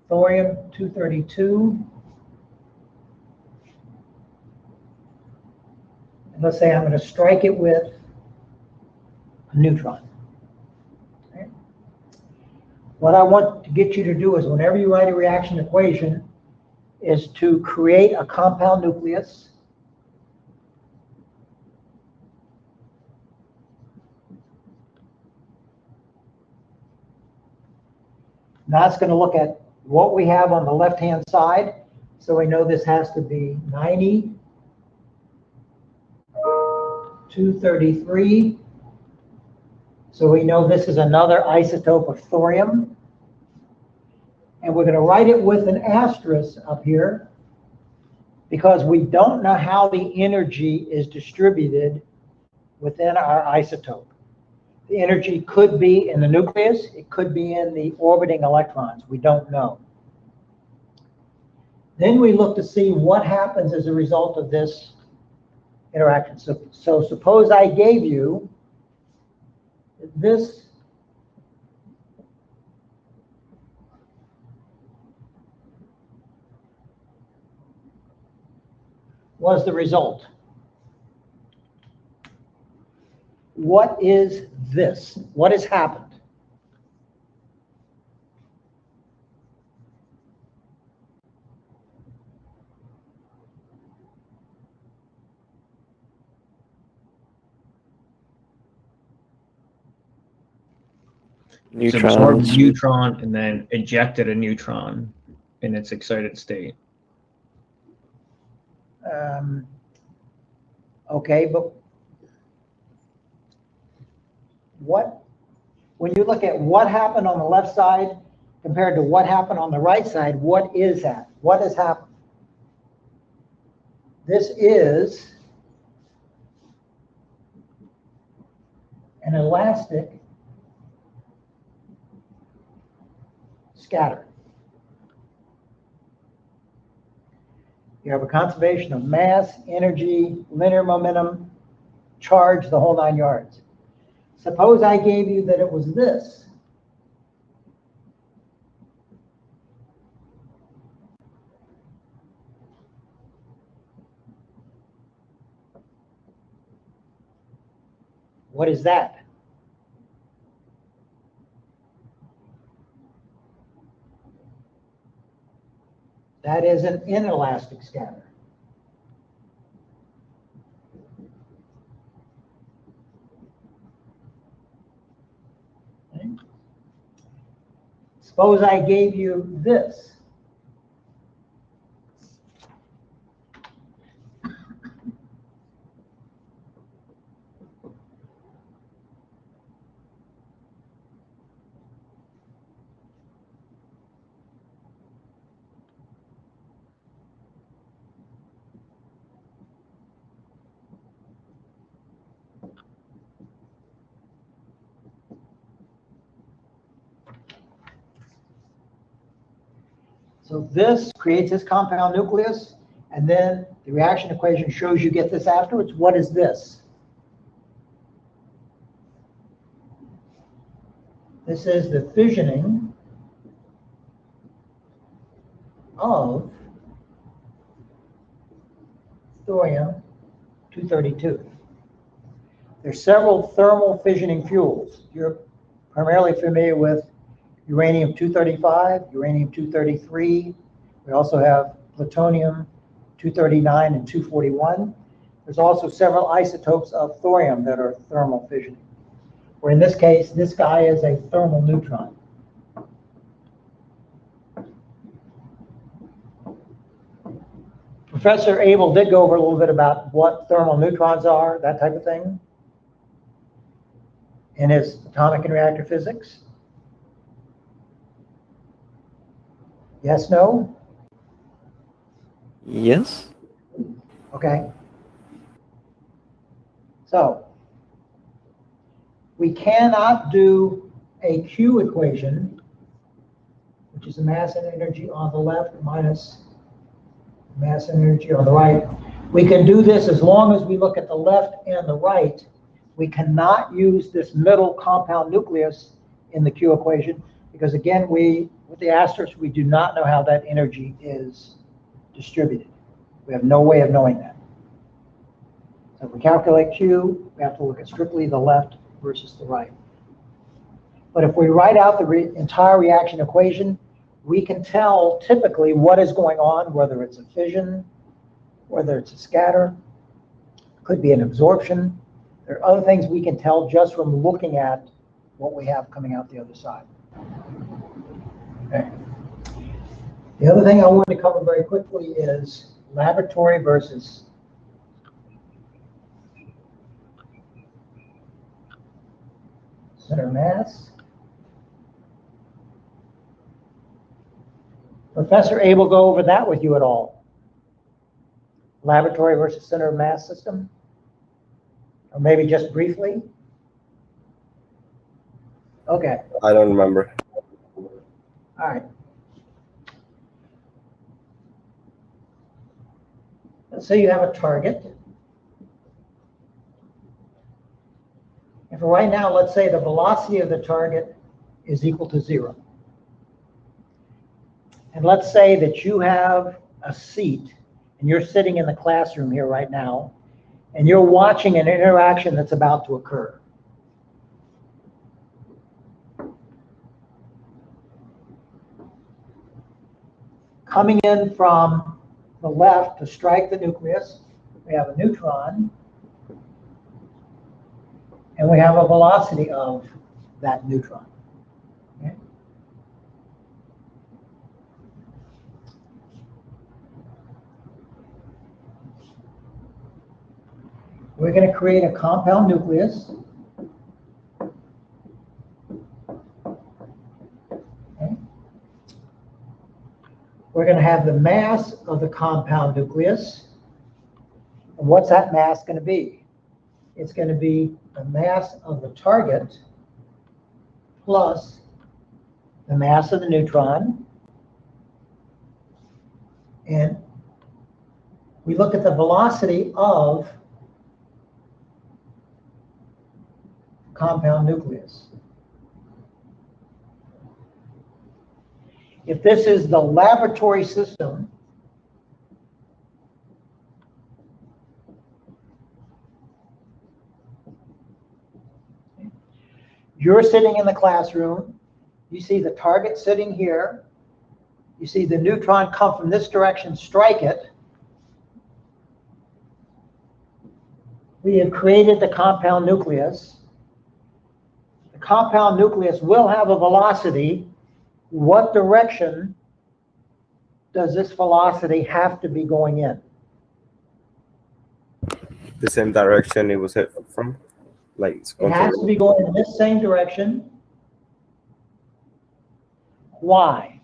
thorium-232. And let's say I'm going to strike it with a neutron. Okay. What I want to get you to do is whenever you write a reaction equation is to create a compound nucleus. Now it's going to look at what we have on the left-hand side. So we know this has to be 90, 233. So we know this is another isotope of thorium. And we're going to write it with an asterisk up here because we don't know how the energy is distributed within our isotope. The energy could be in the nucleus, it could be in the orbiting electrons, we don't know. Then we look to see what happens as a result of this interaction. So suppose I gave you this was the result. What is this? What has happened? It's absorbed a neutron and then ejected a neutron in its excited state. Okay, but when you look at what happened on the left side compared to what happened on the right side, what is that? What has happened? This is an elastic scatter. You have a conservation of mass, energy, linear momentum, charge, the whole 9 yards. Suppose I gave you that it was this. What is that? That is an inelastic scatter. Okay. Suppose I gave you this. So this creates this compound nucleus, and then the reaction equation shows you get this afterwards. What is this? This is the fissioning of thorium-232. There's several thermal fissioning fuels. You're primarily familiar with uranium-235, uranium-233. We also have plutonium-239 and 241. There's also several isotopes of thorium that are thermal fissioning. Where in this case, this guy is a thermal neutron. Professor Abel did go over a little bit about what thermal neutrons are, that type of thing, in his atomic and reactor physics. Yes, no? Yes. Okay. So, we cannot do a Q equation, which is the mass and energy on the left minus mass and energy on the right. We can do this as long as we look at the left and the right. We cannot use this middle compound nucleus in the Q equation because, again, we With the asterisk, we do not know how that energy is distributed. We have no way of knowing that. So if we calculate Q, we have to look at strictly the left versus the right. But if we write out the entire reaction equation, we can tell typically what is going on, whether it's a fission, whether it's a scatter, could be an absorption. There are other things we can tell just from looking at what we have coming out the other side. Okay. The other thing I want to cover very quickly is laboratory versus center mass. Professor Abel go over that with you at all? Laboratory versus center of mass system? Or maybe just briefly? Okay. I don't remember. All right. Let's say you have a target. And for right now, let's say the velocity of the target is equal to 0. And let's say that you have a seat and you're sitting in the classroom here right now, and you're watching an interaction that's about to occur. Coming in from the left to strike the nucleus, we have a neutron, and we have a velocity of that neutron. Okay? We're going to create a compound nucleus. Okay. We're going to have the mass of the compound nucleus. And what's that mass going to be? It's going to be the mass of the target plus the mass of the neutron. And we look at the velocity of compound nucleus. If this is the laboratory system, you're sitting in the classroom, you see the target sitting here, you see the neutron come from this direction, strike it. We have created the compound nucleus. The compound nucleus will have a velocity. What direction does this velocity have to be going in? The same direction it was hit from? Like it's It has to be going in this same direction. Why?